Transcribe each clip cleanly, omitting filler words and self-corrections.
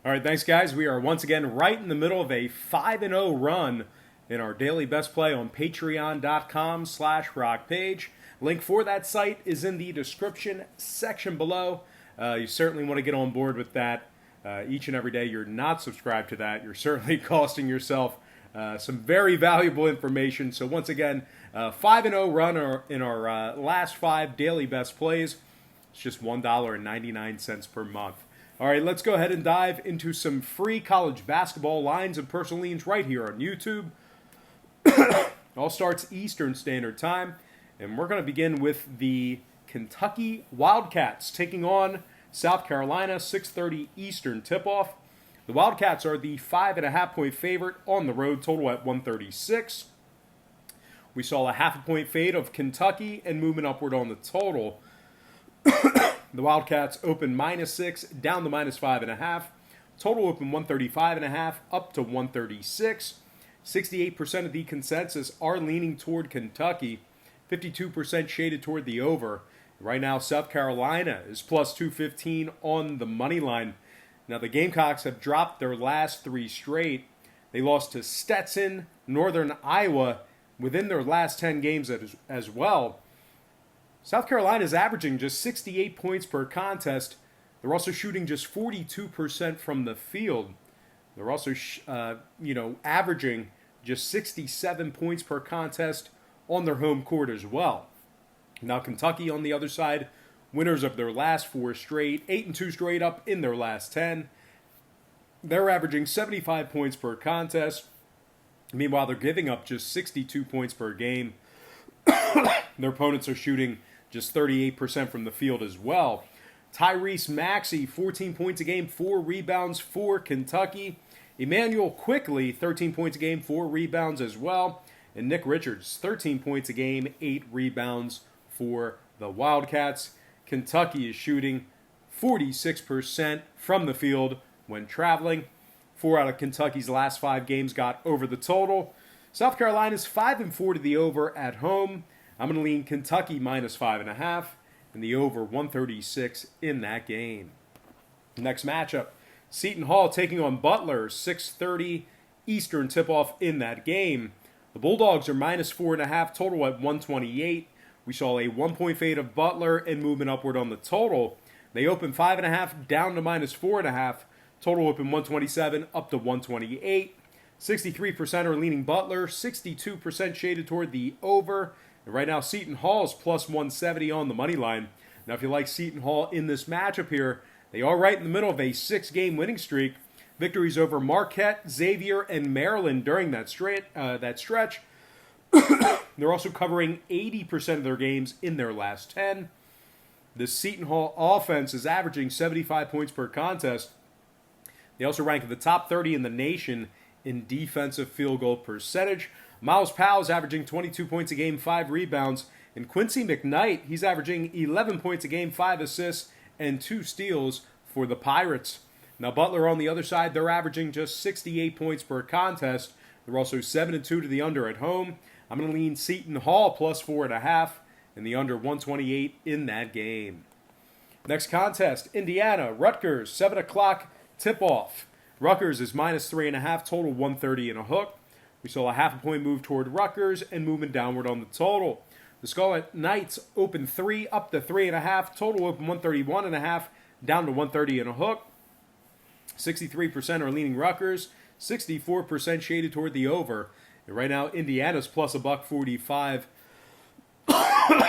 All right, thanks, guys. We are once again right in the middle of a 5-0 run in our daily best play on patreon.com/rockpage. Link for that site is in the description section below. You certainly want to get on board with that each and every day. You're not subscribed to that. You're certainly costing yourself some very valuable information. So once again, 5-0 run in our last 5 daily best plays. It's just $1.99 per month. All right, let's go ahead and dive into some free college basketball lines and personal leans right here on YouTube. All starts Eastern Standard Time, and we're going to begin with the Kentucky Wildcats taking on South Carolina, 6:30 Eastern tip-off. The Wildcats are the 5.5-point favorite on the road, total at 136. We saw a half-a-point fade of Kentucky and movement upward on the total. The Wildcats open -6, down to -5.5. Total open 135.5, up to 136. 68% of the consensus are leaning toward Kentucky. 52% shaded toward the over. Right now, South Carolina is plus 215 on the money line. Now, the Gamecocks have dropped their last 3 straight. They lost to Stetson, Northern Iowa, within their last 10 games as well. South Carolina is averaging just 68 points per contest. They're also shooting just 42% from the field. They're also, averaging just 67 points per contest on their home court as well. Now, Kentucky, on the other side, winners of their last 4 straight, 8-2 straight up in their last 10. They're averaging 75 points per contest. Meanwhile, they're giving up just 62 points per game. Their opponents are shooting just 38% from the field as well. Tyrese Maxey, 14 points a game, 4 rebounds for Kentucky. Emmanuel Quickly, 13 points a game, 4 rebounds as well. And Nick Richards, 13 points a game, 8 rebounds for the Wildcats. Kentucky is shooting 46% from the field when traveling. 4 out of Kentucky's last 5 games got over the total. South Carolina's 5-4 to the over at home. I'm going to lean Kentucky -5.5 and the over 136 in that game. Next matchup, Seton Hall taking on Butler, 6:30 Eastern tip-off in that game. The Bulldogs are -4.5, total at 128. We saw a 1-point fade of Butler and movement upward on the total. They open 5.5, down to -4.5. Total open 127, up to 128. 63% are leaning Butler, 62% shaded toward the over. And right now, Seton Hall is plus 170 on the money line. Now, if you like Seton Hall in this matchup here, they are right in the middle of a 6-game winning streak. Victories over Marquette, Xavier, and Maryland during that stretch. They're also covering 80% of their games in their last 10. The Seton Hall offense is averaging 75 points per contest. They also rank in the top 30 in the nation in defensive field goal percentage. Miles Powell is averaging 22 points a game, 5 rebounds. And Quincy McKnight, he's averaging 11 points a game, 5 assists, and 2 steals for the Pirates. Now, Butler on the other side, they're averaging just 68 points per contest. They're also 7-2 to the under at home. I'm going to lean Seton Hall plus 4.5 and the under 128 in that game. Next contest, Indiana, Rutgers, 7 o'clock tip-off. Rutgers is -3.5, total 130 and a hook. We saw a half-a-point move toward Rutgers and movement downward on the total. The Scarlet Knights open 3, up to 3.5. Total open 131.5, down to 130 and a hook. 63% are leaning Rutgers, 64% shaded toward the over. And right now, Indiana's plus $1.45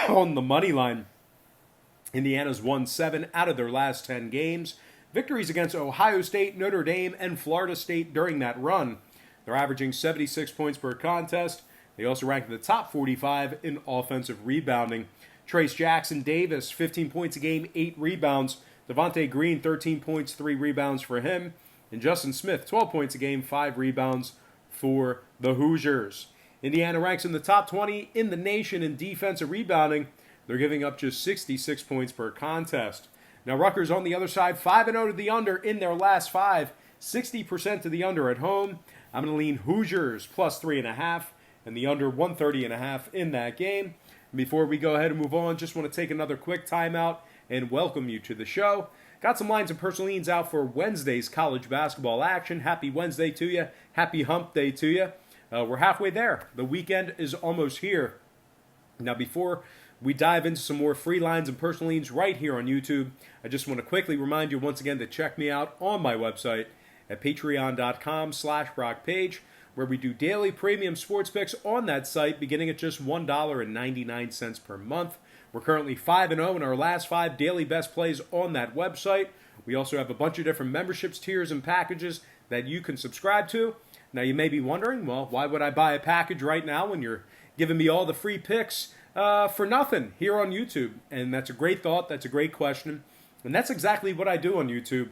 on the money line. Indiana's won 7 out of their last 10 games. Victories against Ohio State, Notre Dame, and Florida State during that run. They're averaging 76 points per contest. They also rank in the top 45 in offensive rebounding. Trace Jackson Davis, 15 points a game, 8 rebounds. Devontae Green, 13 points, 3 rebounds for him. And Justin Smith, 12 points a game, 5 rebounds for the Hoosiers. Indiana ranks in the top 20 in the nation in defensive rebounding. They're giving up just 66 points per contest. Now, Rutgers on the other side, 5-0 to the under in their last 5, 60% to the under at home. I'm going to lean Hoosiers plus 3.5 and the under 130.5 in that game. And before we go ahead and move on, just want to take another quick timeout and welcome you to the show. Got some lines and personal leans out for Wednesday's college basketball action. Happy Wednesday to you. Happy hump day to you. We're halfway there. The weekend is almost here. Now, before we dive into some more free lines and personal leans right here on YouTube, I just want to quickly remind you once again to check me out on my website at patreon.com/BrockPage, where we do daily premium sports picks on that site beginning at just $1.99 per month. We're currently 5-0 in our last 5 daily best plays on that website. We also have a bunch of different memberships, tiers, and packages that you can subscribe to. Now, you may be wondering, well, why would I buy a package right now when you're giving me all the free picks for nothing here on YouTube? And that's a great thought. That's a great question. And that's exactly what I do on YouTube.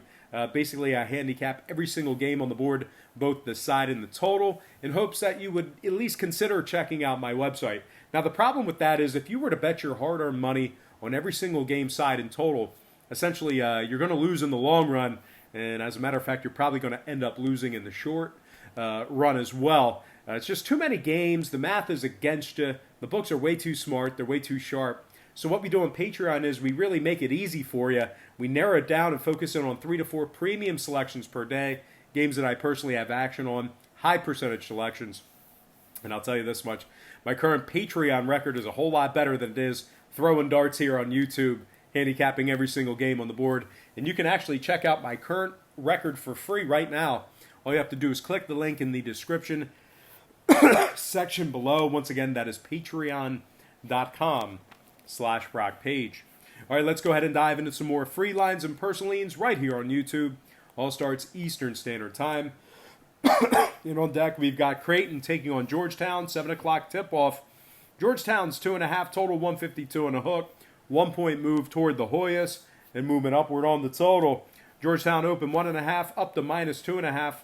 Basically, I handicap every single game on the board, both the side and the total, in hopes that you would at least consider checking out my website. Now, the problem with that is if you were to bet your hard-earned money on every single game side and total, essentially you're going to lose in the long run. And as a matter of fact, you're probably going to end up losing in the short run as well. It's just too many games. The math is against you. The books are way too smart. They're way too sharp. So what we do on Patreon is we really make it easy for you. We narrow it down and focus in on 3 to 4 premium selections per day, games that I personally have action on, high percentage selections. And I'll tell you this much, my current Patreon record is a whole lot better than it is throwing darts here on YouTube, handicapping every single game on the board. And you can actually check out my current record for free right now. All you have to do is click the link in the description section below. Once again, that is patreon.com/BrockPage. All right, let's go ahead and dive into some more free lines and personal leans right here on YouTube. All starts Eastern Standard Time. And on deck, we've got Creighton taking on Georgetown, 7 o'clock tip-off. Georgetown's 2.5, total 152 and a hook. 1 point move toward the Hoyas and movement upward on the total. Georgetown open 1.5 up to -2.5.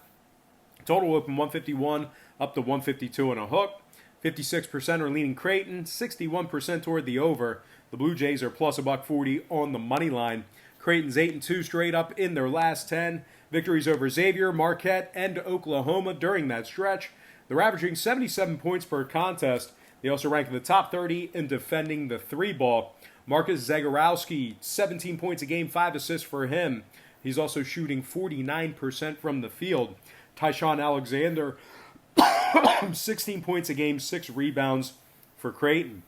Total open 151 up to 152 and a hook. 56% are leaning Creighton, 61% toward the over. The Blue Jays are plus $1.40 on the money line. Creighton's 8-2 straight up in their last 10. Victories over Xavier, Marquette, and Oklahoma during that stretch. They're averaging 77 points per contest. They also rank in the top 30 in defending the 3-ball. Marcus Zagorowski, 17 points a game, 5 assists for him. He's also shooting 49% from the field. Tyshawn Alexander, 16 points a game, 6 rebounds for Creighton.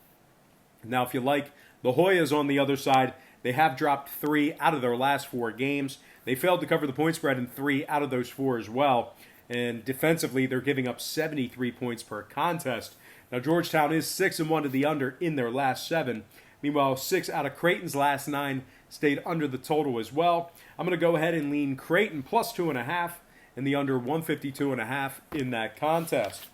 Now, if you like the Hoyas on the other side, they have dropped 3 out of their last 4 games. They failed to cover the point spread in 3 out of those 4 as well. And defensively, they're giving up 73 points per contest. Now, Georgetown is 6-1 to the under in their last 7. Meanwhile, 6 out of Creighton's last 9 stayed under the total as well. I'm going to go ahead and lean Creighton plus 2.5 and the under 152.5 in that contest.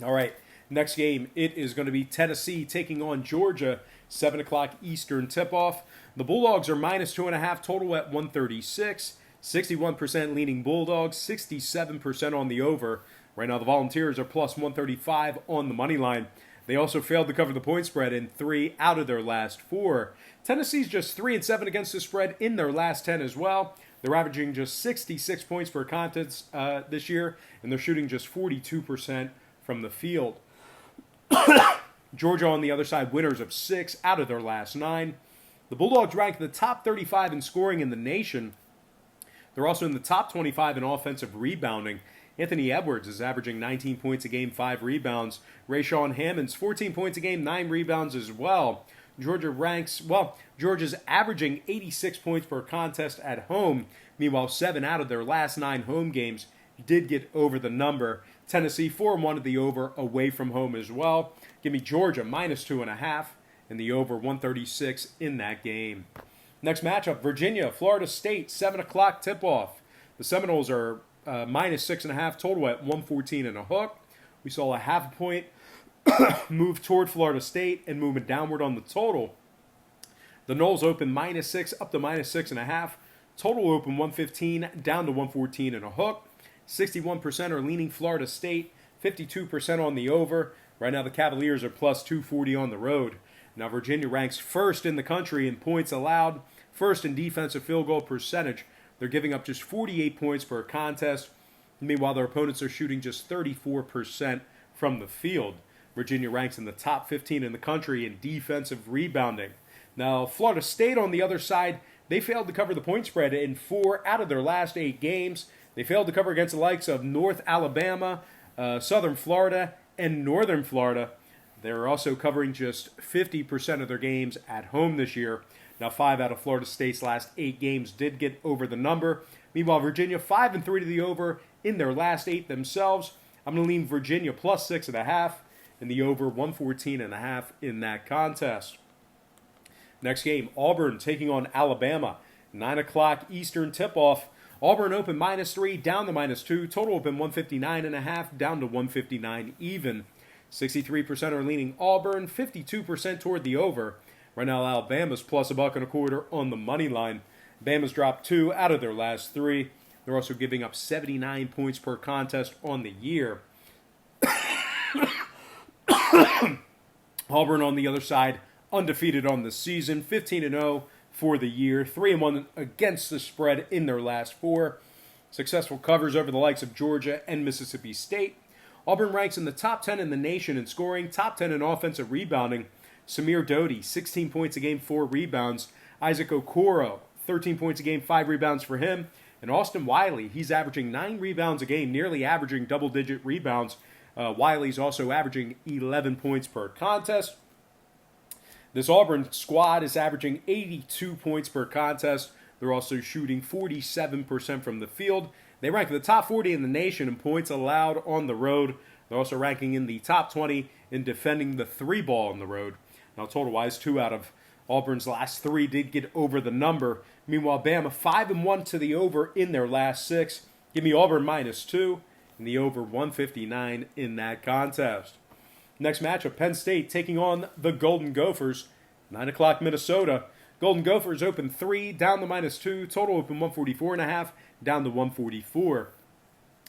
All right, next game, it is going to be Tennessee taking on Georgia, 7 o'clock Eastern tip-off. The Bulldogs are -2.5, total at 136. 61% leaning Bulldogs, 67% on the over. Right now, the Volunteers are plus 135 on the money line. They also failed to cover the point spread in 3 out of their last 4. Tennessee's just 3-7 against the spread in their last 10 as well. They're averaging just 66 points per contest this year, and they're shooting just 42% from the field. Georgia on the other side, winners of 6 out of their last 9. The Bulldogs rank in the top 35 in scoring in the nation. They're also in the top 25 in offensive rebounding. Anthony Edwards is averaging 19 points a game, 5 rebounds. Rayshawn Hammond's 14 points a game, 9 rebounds as well. Georgia's averaging 86 points per contest at home. Meanwhile, 7 out of their last 9 home games did get over the number. Tennessee 4-1 at the over away from home as well. Give me Georgia -2.5 and the over 136 in that game. Next matchup, Virginia, Florida State, 7 o'clock tip-off. The Seminoles are -6.5, total at 114 and a hook. We saw a half point move toward Florida State and movement downward on the total. The Noles open -6 up to -6.5. Total open 115 down to 114 and a hook. 61% are leaning Florida State, 52% on the over. Right now the Cavaliers are plus 240 on the road. Now Virginia ranks first in the country in points allowed, first in defensive field goal percentage. They're giving up just 48 points per contest. Meanwhile, their opponents are shooting just 34% from the field. Virginia ranks in the top 15 in the country in defensive rebounding. Now, Florida State on the other side, They failed to cover the point spread in 4 out of their last 8 games. They failed to cover against the likes of North Alabama, Southern Florida, and Northern Florida. They're also covering just 50% of their games at home this year. Now, 5 out of Florida State's last 8 games did get over the number. Meanwhile, Virginia 5-3 to the over in their last 8 themselves. I'm going to lean Virginia plus 6.5 and the over 114.5 in that contest. Next game, Auburn taking on Alabama. 9 o'clock Eastern tip-off. Auburn open -3, down to -2. Total open 159.5, down to 159 even. 63% are leaning Auburn, 52% toward the over. Right now, Alabama's plus $1.25 on the money line. Bama's dropped 2 out of their last 3. They're also giving up 79 points per contest on the year. Auburn on the other side, undefeated on the season, 15-0 for the year, 3-1 against the spread in their last 4. Successful covers over the likes of Georgia and Mississippi State. Auburn ranks in the top 10 in the nation in scoring, top 10 in offensive rebounding. Samir Doty, 16 points a game, 4 rebounds. Isaac Okoro, 13 points a game, 5 rebounds for him. And Austin Wiley, he's averaging 9 rebounds a game, nearly averaging double-digit rebounds. Wiley's also averaging 11 points per contest. This Auburn squad is averaging 82 points per contest. They're also shooting 47% from the field. They rank in the top 40 in the nation in points allowed on the road. They're also ranking in the top 20 in defending the 3 ball on the road. Now, total-wise, 2 out of Auburn's last 3 did get over the number. Meanwhile, Bama 5-1 to the over in their last 6. Give me Auburn -2 and the over 159 in that contest. Next matchup, Penn State taking on the Golden Gophers. 9 o'clock Minnesota. Golden Gophers open 3, down to -2. Total open 144.5, down to 144.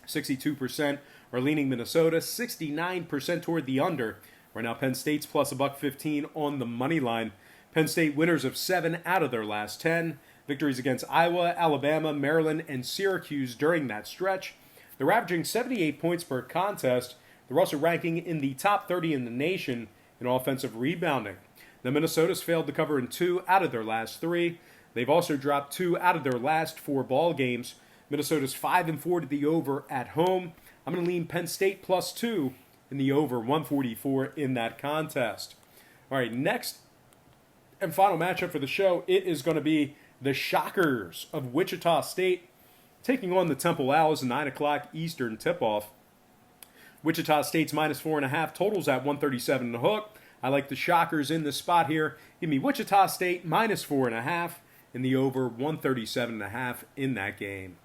62% are leaning Minnesota, 69% toward the under. Right now, Penn State's plus $1.15 on the money line. Penn State winners of 7 out of their last 10. Victories against Iowa, Alabama, Maryland, and Syracuse during that stretch. They're averaging 78 points per contest. They're also ranking in the top 30 in the nation in offensive rebounding. The Minnesota's failed to cover in 2 out of their last 3. They've also dropped 2 out of their last 4 ball games. Minnesota's 5-4 to the over at home. I'm going to lean Penn State +2 in the over 144 in that contest. All right, next and final matchup for the show, it is going to be the Shockers of Wichita State taking on the Temple Owls, 9 o'clock Eastern tip-off. Wichita State's -4.5, totals at 137 the hook. I like the Shockers in this spot here. Give me Wichita State -4.5 and the over 137.5 in that game.